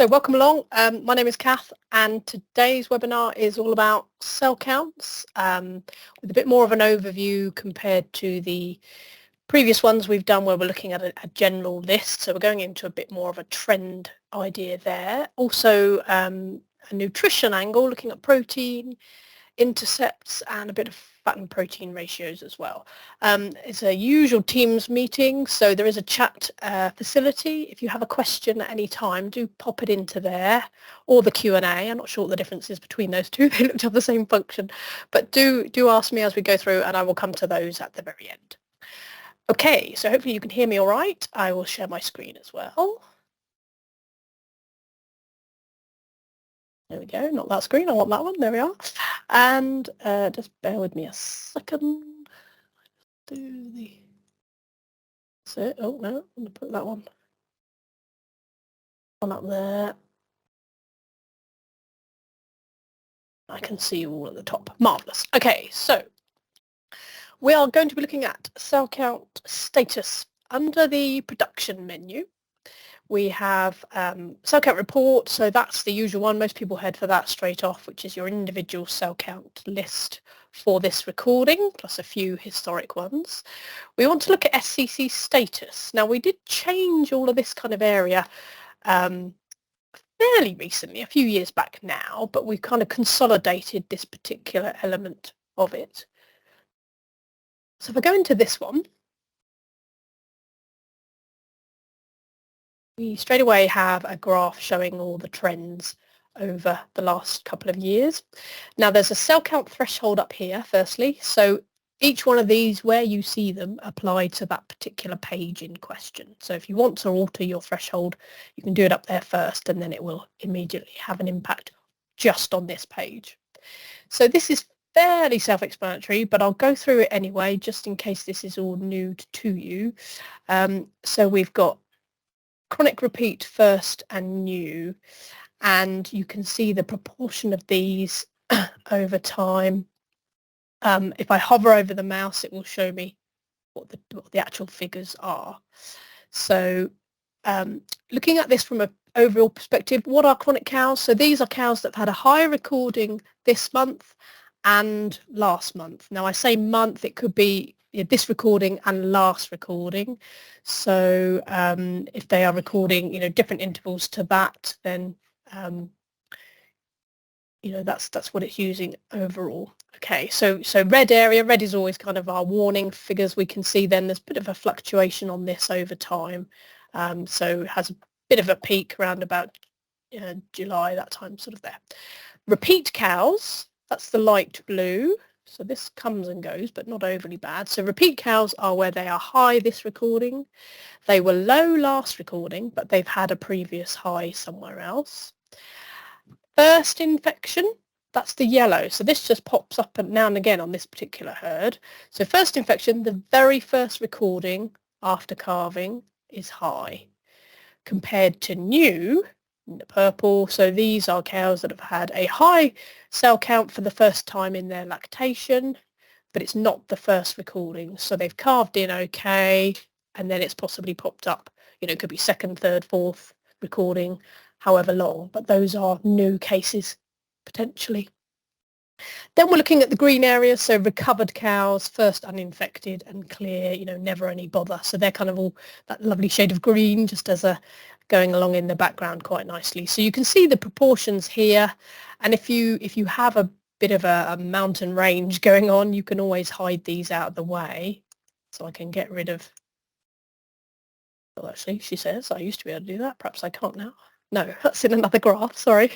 So welcome along. My name is Kath, and today's webinar is all about cell counts with a bit more of an overview compared to the previous ones we've done where we're looking at a general list. So we're going into a bit more of a trend idea there. Also a nutrition angle, looking at protein, intercepts, and a bit of fat and protein ratios as well. It's a usual Teams meeting, so there is a chat facility. If you have a question at any time, do pop it into there, or the Q&A. I'm not sure what the difference is between those two. They look to have the same function, but do ask me as we go through, and I will come to those at the very end. Okay, so hopefully you can hear me all right. I will share my screen as well. There we go, not that screen, I want that one, there we are. And just bear with me a second. That's it. Oh no, I'm going to put that one up there. I can see you all at the top. Marvellous. Okay, so we are going to be looking at cell count status under the production menu. We have cell count report, so that's the usual one. Most people head for that straight off, which is your individual cell count list for this recording, plus a few historic ones. We want to look at SCC status. Now, we did change all of this kind of area fairly recently, a few years back now, but we've kind of consolidated this particular element of it. So if I go into this one, we straight away have a graph showing all the trends over the last couple of years. Now there's a cell count threshold up here firstly, so each one of these, where you see them, apply to that particular page in question. So if you want to alter your threshold, you can do it up there first, and then it will immediately have an impact just on this page. So this is fairly self-explanatory, but I'll go through it anyway, just in case this is all new to you. So we've got chronic, repeat, first and new, and you can see the proportion of these over time. If I hover over the mouse, it will show me what the actual figures are. So looking at this from an overall perspective, what are chronic cows? So these are cows that have had a higher recording this month and last month. Now I say month, it could be this recording and last recording. So if they are recording, different intervals to that, then that's what it's using overall. Okay, so red area, red is always kind of our warning figures. We can see then there's a bit of a fluctuation on this over time. So it has a bit of a peak around about July, that time sort of there. Repeat cows, that's the light blue. So this comes and goes, but not overly bad. So repeat cows are where they are high this recording. They were low last recording, but they've had a previous high somewhere else. First infection, that's the yellow. So this just pops up now and again on this particular herd. So first infection, the very first recording after calving is high. Compared to new, in the purple, so these are cows that have had a high cell count for the first time in their lactation, but it's not the first recording. So they've calved in okay, and then it's possibly popped up. It could be second, third, fourth recording, however long, but those are new cases potentially. Then we're looking at the green areas, so recovered cows, first uninfected and clear, never any bother. So they're kind of all that lovely shade of green, just as a going along in the background quite nicely. So you can see the proportions here, and if you have a bit of a mountain range going on, you can always hide these out of the way. So I can get rid of, well actually she says I used to be able to do that, perhaps I can't now. No, that's in another graph, sorry.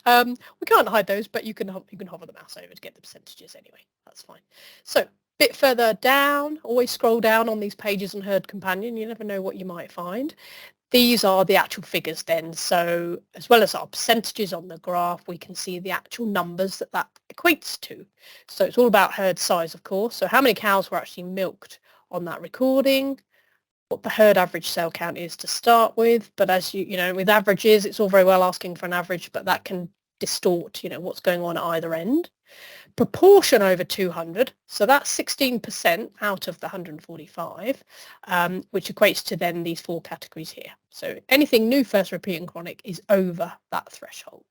We can't hide those, but you can hover the mouse over to get the percentages anyway, that's fine. So a bit further down, always scroll down on these pages on Herd Companion, you never know what you might find. These are the actual figures then, so as well as our percentages on the graph, we can see the actual numbers that equates to. So it's all about herd size, of course, so how many cows were actually milked on that recording, what the herd average cell count is to start with, but as with averages, it's all very well asking for an average, but that can distort, what's going on at either end. Proportion over 200, so that's 16% out of the 145, which equates to then these 4 categories here. So anything new, first, repeat and chronic is over that threshold.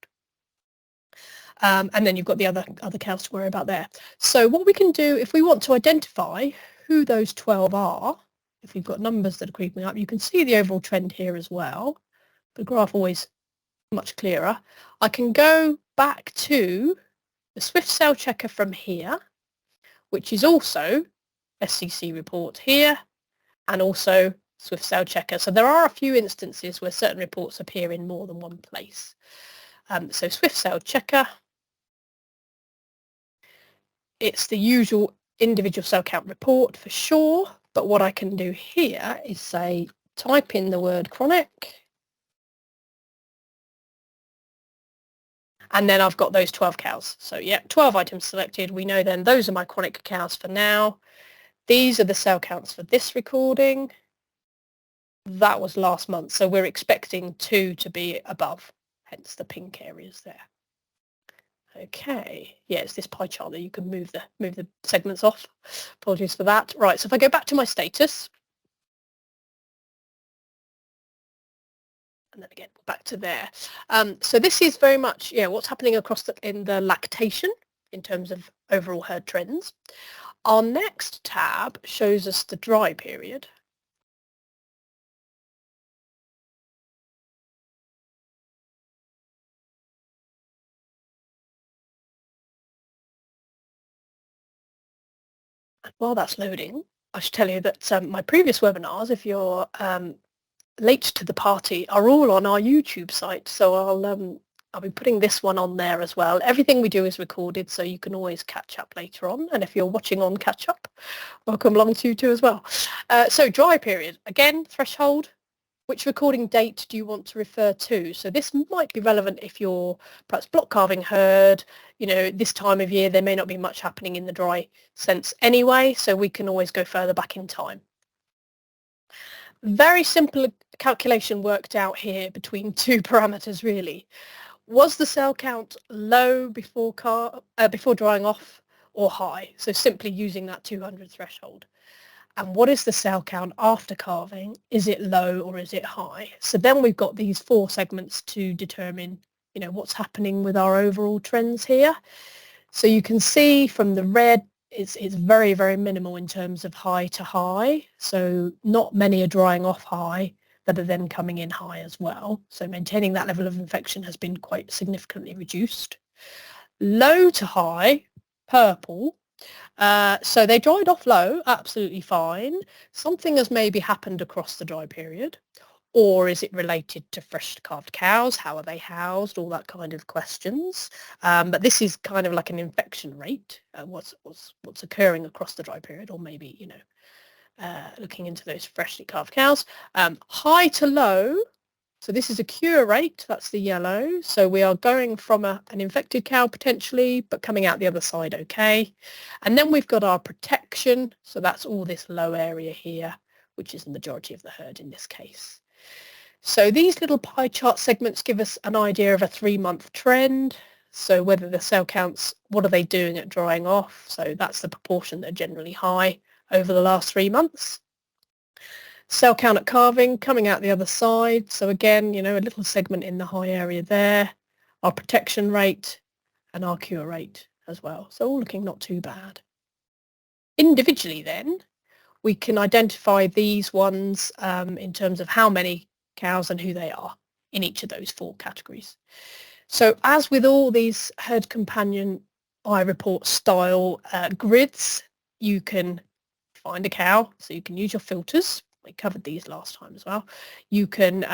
And then you've got the other cows to worry about there. So what we can do, if we want to identify who those 12 are, if we've got numbers that are creeping up, you can see the overall trend here as well. The graph always much clearer. I can go back to the Swift cell checker from here, which is also SCC report here, and also Swift cell checker. So there are a few instances where certain reports appear in more than one place. So Swift cell checker, it's the usual individual cell count report for sure, but what I can do here is say, type in the word chronic, and then I've got those 12 cows. So yeah, 12 items selected. We know then those are my chronic cows for now. These are the cell counts for this recording. That was last month, so we're expecting 2 to be above, hence the pink areas there. Okay, yeah, it's this pie chart that you can move the segments off. Apologies for that. Right, so if I go back to my status, and then again back to there. So this is very much what's happening across in the lactation in terms of overall herd trends. Our next tab shows us the dry period. While that's loading, I should tell you that my previous webinars, if you're late to the party, are all on our YouTube site. So I'll be putting this one on there as well. Everything we do is recorded, so you can always catch up later on. And if you're watching on catch up, welcome along to you too as well. So dry period, again, threshold. Which recording date do you want to refer to? So this might be relevant if you're perhaps block calving herd. This time of year, there may not be much happening in the dry sense anyway, so we can always go further back in time. Very simple calculation worked out here between 2 parameters, really. Was the cell count low before drying off or high? So simply using that 200 threshold. And what is the cell count after calving? Is it low or is it high? So then we've got these 4 segments to determine, what's happening with our overall trends here. So you can see from the red, it's very, very minimal in terms of high to high. So not many are drying off high that are then coming in high as well. So maintaining that level of infection has been quite significantly reduced. Low to high, purple. So they dried off low, absolutely fine. Something has maybe happened across the dry period. Or is it related to fresh calved cows? How are they housed? All that kind of questions. But this is kind of like an infection rate, what's occurring across the dry period, or maybe, looking into those freshly calved cows. High to low. So this is a cure rate, that's the yellow. So we are going from an infected cow potentially, but coming out the other side okay. And then we've got our protection. So that's all this low area here, which is the majority of the herd in this case. So these little pie chart segments give us an idea of a 3-month trend. So whether the cell counts, what are they doing at drying off? So that's the proportion that are generally high over the last 3 months. Cell count at calving, coming out the other side. So again, a little segment in the high area there. Our protection rate and our cure rate as well. So all looking not too bad. Individually then, we can identify these ones in terms of how many cows and who they are in each of those 4 categories. So as with all these herd companion eye report style grids, you can find a cow, so you can use your filters. We covered these last time as well. You can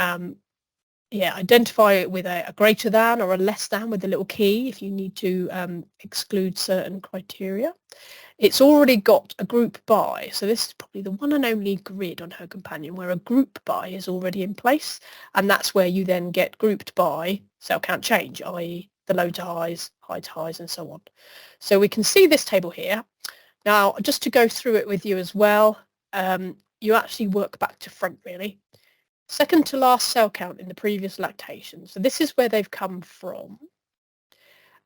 identify it with a greater than or a less than with a little key if you need to exclude certain criteria. It's already got a group by, so this is probably the one and only grid on Herd Companion where a group by is already in place, and that's where you then get grouped by cell count change, i.e. the low to highs, high to highs, and so on. So we can see this table here. Now, just to go through it with you as well, you actually work back to front really. Second to last cell count in the previous lactation. So this is where they've come from.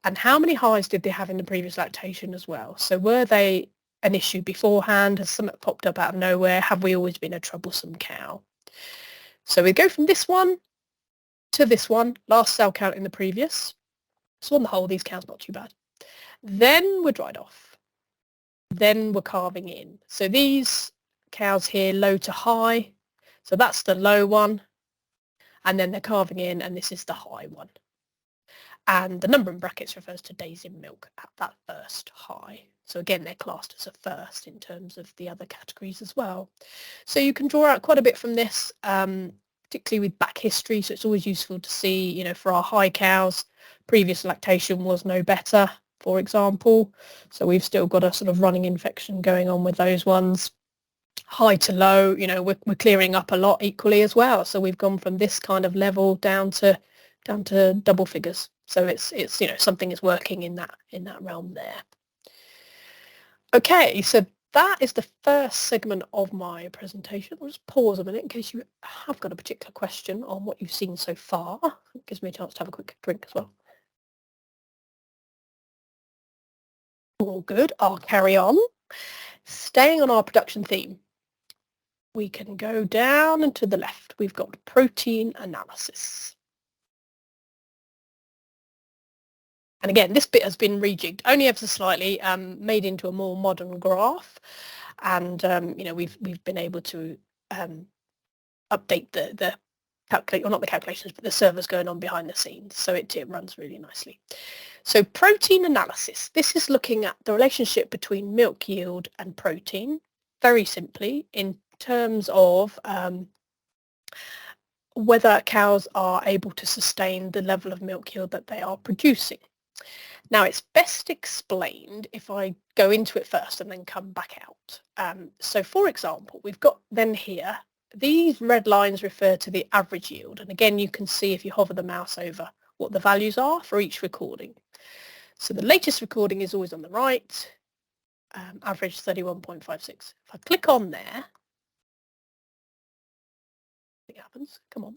and how many highs did they have in the previous lactation as well. So were they an issue beforehand? Has something popped up out of nowhere? Have we always been a troublesome cow? So we go from this one to this one, last cell count in the previous. So on the whole, these cows not too bad. Then we're dried off. Then we're calving in. So these cows here, low to high. So that's the low one. And then they're calving in, and this is the high one. And the number in brackets refers to days in milk at that first high. So again, they're classed as a first in terms of the other categories as well. So you can draw out quite a bit from this, particularly with back history. So it's always useful to see, you know, for our high cows, previous lactation was no better, for example. So we've still got a sort of running infection going on with those ones. High to low, you know, we're clearing up a lot equally as well. So we've gone from this kind of level down to double figures. So it's you know, something is working in that realm there. Okay, so that is the first segment of my presentation. I'll just pause a minute in case you have got a particular question on what you've seen so far. It gives me a chance to have a quick drink as well. All good, I'll carry on. Staying on our production theme, we can go down and to the left. We've got protein analysis. And again, this bit has been rejigged only ever so slightly, made into a more modern graph. And, you know, we've been able to update the calculate, or not the calculations, but the servers going on behind the scenes. So it runs really nicely. So protein analysis. This is looking at the relationship between milk yield and protein, very simply, in terms of whether cows are able to sustain the level of milk yield that they are producing. Now, it's best explained if I go into it first and then come back out. So, for example, we've got then here, these red lines refer to the average yield. And again, you can see if you hover the mouse over what the values are for each recording. So the latest recording is always on the right, average 31.56. If I click on there, it happens, come on.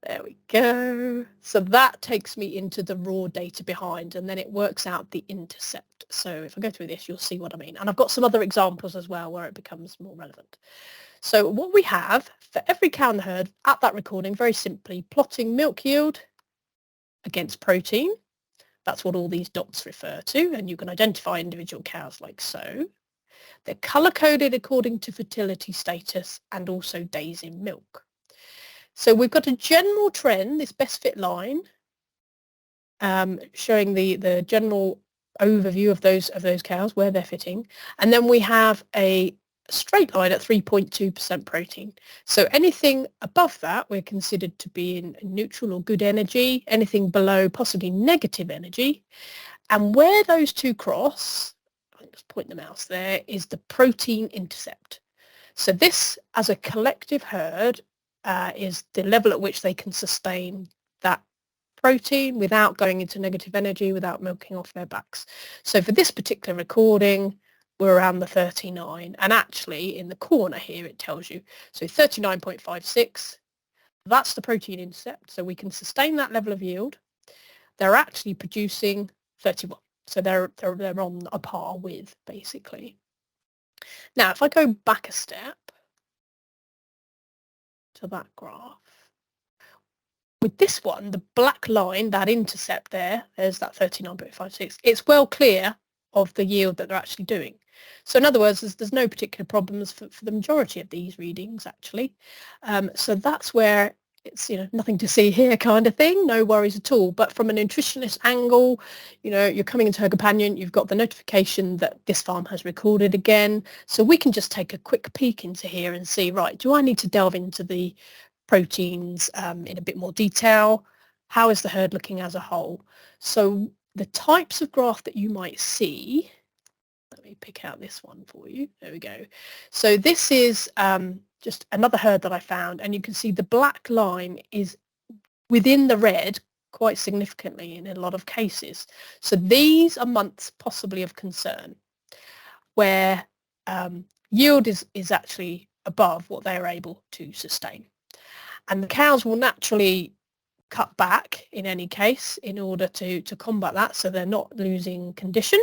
There we go. So that takes me into the raw data behind, and then it works out the intercept. So if I go through this, you'll see what I mean. And I've got some other examples as well where it becomes more relevant. So what we have for every cow in the herd at that recording, very simply, plotting milk yield against protein. That's what all these dots refer to, and you can identify individual cows like so. They're color-coded according to fertility status and also days in milk. So we've got a general trend, this best fit line, showing the general overview of those cows, where they're fitting. And then we have a straight line at 3.2% protein. So anything above that, we're considered to be in neutral or good energy. Anything below, possibly negative energy. And where those two cross, I'll just point the mouse there, is the protein intercept. So this, as a collective herd, is the level at which they can sustain that protein without going into negative energy, without milking off their backs. So for this particular recording, we're around the 39, and actually in the corner here it tells you, so 39.56, that's the protein intercept, so we can sustain that level of yield. They're actually producing 31, so they're on a par with, basically. Now if I go back a step to that graph. With this one, the black line, that intercept there's that 39.56, it's well clear of the yield that they're actually doing. So in other words, there's no particular problems for the majority of these readings, actually. So that's where it's, you know, nothing to see here kind of thing, no worries at all. But from a nutritionist angle, you know, you're coming into Her Companion, you've got the notification that this farm has recorded again. So we can just take a quick peek into here and see, right, do I need to delve into the proteins in a bit more detail? How is the herd looking as a whole? So the types of graph that you might see, let me pick out this one for you. There we go. So this is just another herd that I found, and you can see the black line is within the red quite significantly in a lot of cases. So these are months possibly of concern where yield is actually above what they are able to sustain. And the cows will naturally cut back in any case in order to combat that, so they're not losing condition.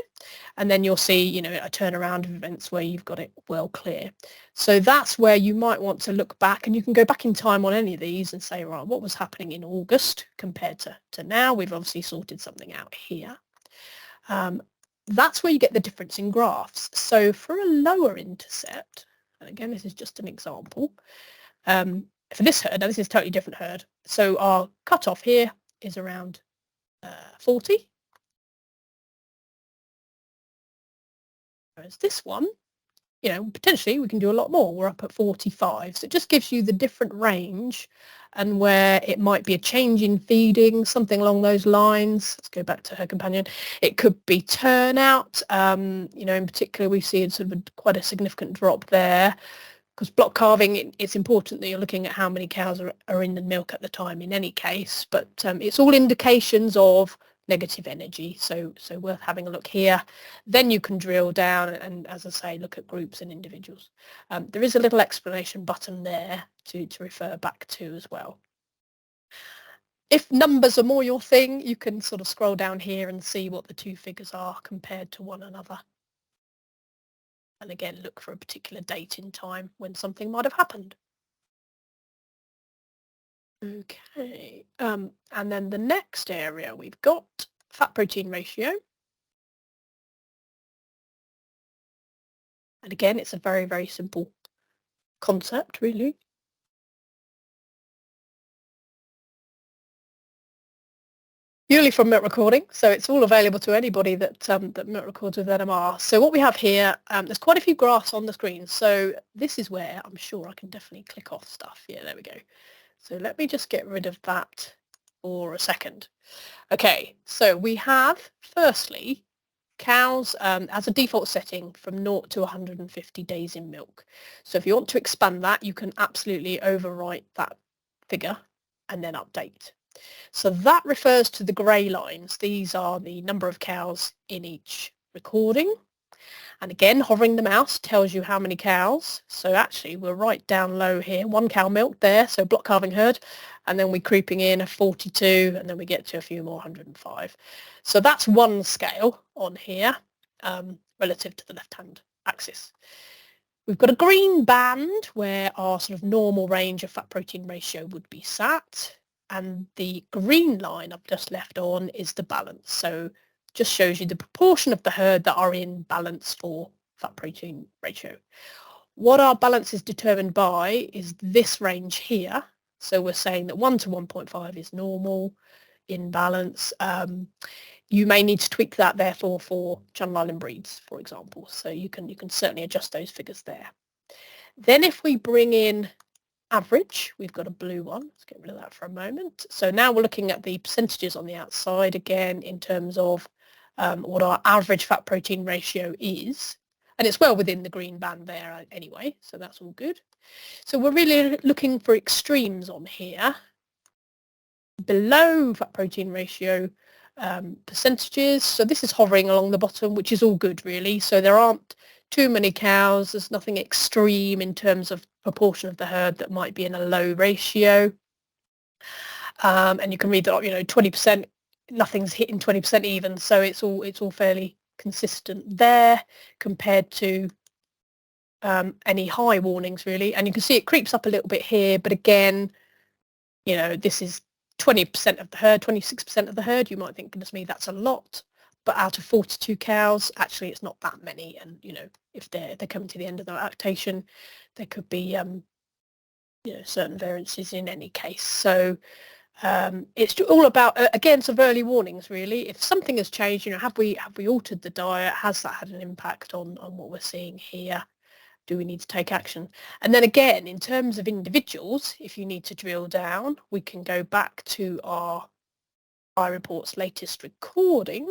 And then you'll see, you know, a turnaround of events where you've got it well clear. So that's where you might want to look back, and you can go back in time on any of these and say, right, what was happening in August compared to now? We've obviously sorted something out here. That's where you get the difference in graphs. So for a lower intercept, and again, this is just an example, for this herd, now this is a totally different herd. So our cutoff here is around 40. Whereas this one, you know, potentially we can do a lot more. We're up at 45. So it just gives you the different range and where it might be a change in feeding, something along those lines. Let's go back to her companion. It could be turnout. You know, in particular, we see sort of quite a significant drop there. Because block calving, it's important that you're looking at how many cows are in the milk at the time in any case, but it's all indications of negative energy, so worth having a look here. Then you can drill down and, as I say, look at groups and individuals. There is a little explanation button there to refer back to as well. If numbers are more your thing, you can sort of scroll down here and see what the two figures are compared to one another. And again, look for a particular date in time when something might have happened. Okay, and then the next area we've got fat protein ratio. And again, it's a very, very simple concept, really. Purely from milk recording, so it's all available to anybody that that milk records with NMR. So what we have here, there's quite a few graphs on the screen. So this is where I'm sure I can definitely click off stuff. Yeah, there we go. So let me just get rid of that for a second. Okay, so we have firstly cows as a default setting from 0 to 150 days in milk. So if you want to expand that, you can absolutely overwrite that figure and then update. So that refers to the grey lines. These are the number of cows in each recording. And again, hovering the mouse tells you how many cows. So actually we're right down low here, 1 cow milk there, so block calving herd, and then we're creeping in a 42, and then we get to a few more, 105. So that's one scale on here relative to the left-hand axis. We've got a green band where our sort of normal range of fat protein ratio would be sat. And the green line I've just left on is the balance. So just shows you the proportion of the herd that are in balance for fat protein ratio. What our balance is determined by is this range here. So we're saying that 1 to 1.5 is normal, in balance. You may need to tweak that therefore for Channel Island breeds, for example. So you can certainly adjust those figures there. Then if we bring in average, we've got a blue one. Let's get rid of that for a moment. So now we're looking at the percentages on the outside again in terms of what our average fat protein ratio is. And it's well within the green band there anyway, so that's all good. So we're really looking for extremes on here. Below fat protein ratio percentages, so this is hovering along the bottom, which is all good really. So there aren't too many cows, there's nothing extreme in terms of proportion of the herd that might be in a low ratio. And you can read that, you know, 20%, nothing's hitting 20% even, so it's all fairly consistent there compared to any high warnings really. And you can see it creeps up a little bit here, but again, you know, this is 20% of the herd, 26% of the herd. You might think, goodness me, that's a lot. But out of 42 cows, actually it's not that many. And, you know, if they're coming to the end of their lactation, there could be, you know, certain variances in any case. So it's all about, again, some early warnings, really. If something has changed, you know, have we altered the diet? Has that had an impact on what we're seeing here? Do we need to take action? And then again, in terms of individuals, if you need to drill down, we can go back to our iReport's latest recording.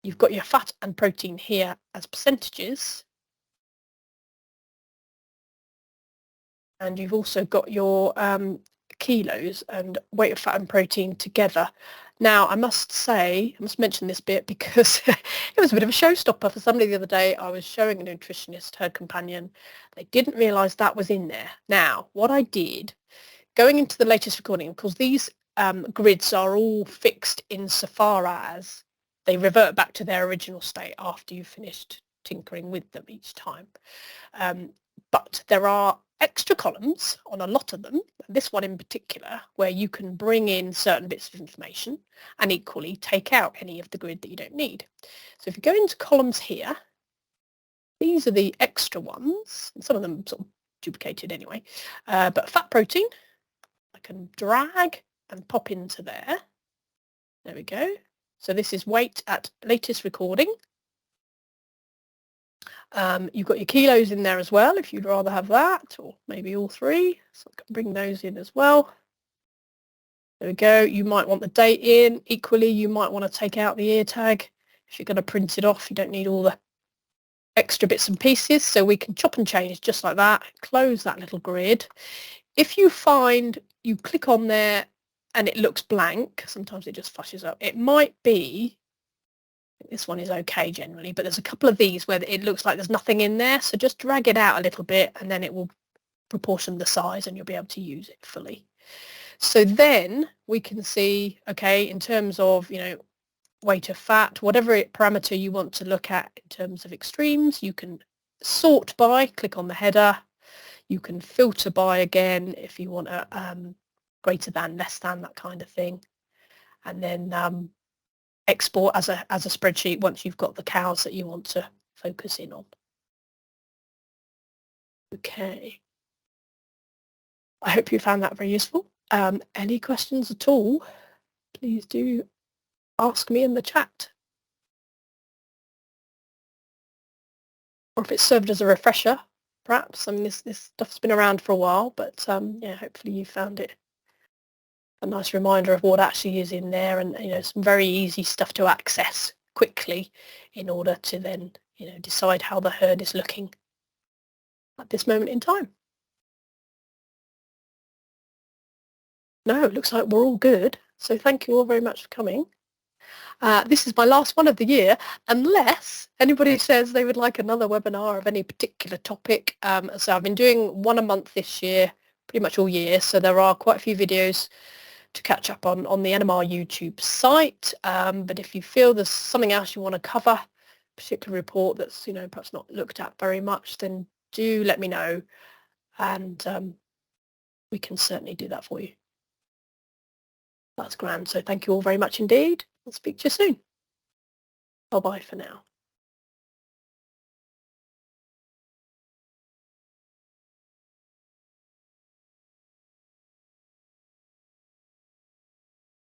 You've got your fat and protein here as percentages. And you've also got your kilos and weight of fat and protein together. Now, I must say, I must mention this bit because it was a bit of a showstopper for somebody the other day. I was showing a nutritionist her companion. They didn't realise that was in there. Now, what I did, going into the latest recording, of course, these grids are all fixed insofar as they revert back to their original state after you've finished tinkering with them each time. But there are extra columns on a lot of them, this one in particular, where you can bring in certain bits of information and equally take out any of the grid that you don't need. So if you go into columns here, these are the extra ones, and some of them sort of duplicated anyway, but fat protein, I can drag and pop into there. There we go. So this is weight at latest recording. You've got your kilos in there as well if you'd rather have that, or maybe all three. So I can bring those in as well. There we go. You might want the date in. Equally, you might want to take out the ear tag. If you're going to print it off, you don't need all the extra bits and pieces. So we can chop and change just like that. Close that little grid. If you find you click on there and it looks blank, sometimes it just flashes up. It might be, this one is okay generally, but there's a couple of these where it looks like there's nothing in there. So just drag it out a little bit and then it will proportion the size and you'll be able to use it fully. So then we can see, okay, in terms of, weight of fat, whatever parameter you want to look at in terms of extremes, you can sort by, click on the header. You can filter by again if you want a greater than, less than, that kind of thing. And then export as a spreadsheet once you've got the cows that you want to focus in on. Okay. I hope you found that very useful. Any questions at all, please do ask me in the chat. Or if it's served as a refresher, perhaps. I mean, this stuff's been around for a while, but yeah, hopefully you found it a nice reminder of what actually is in there, and some very easy stuff to access quickly in order to then decide how the herd is looking at this moment in time. No, it looks like we're all good. So thank you all very much for coming. This is my last one of the year, unless anybody says they would like another webinar of any particular topic. So I've been doing one a month this year, pretty much all year. So there are quite a few videos to catch up on the NMR YouTube site. But if you feel there's something else you want to cover, a particular report that's perhaps not looked at very much, then do let me know, and we can certainly do that for you. That's grand. So thank you all very much indeed. I'll speak to you soon. Bye-bye for now.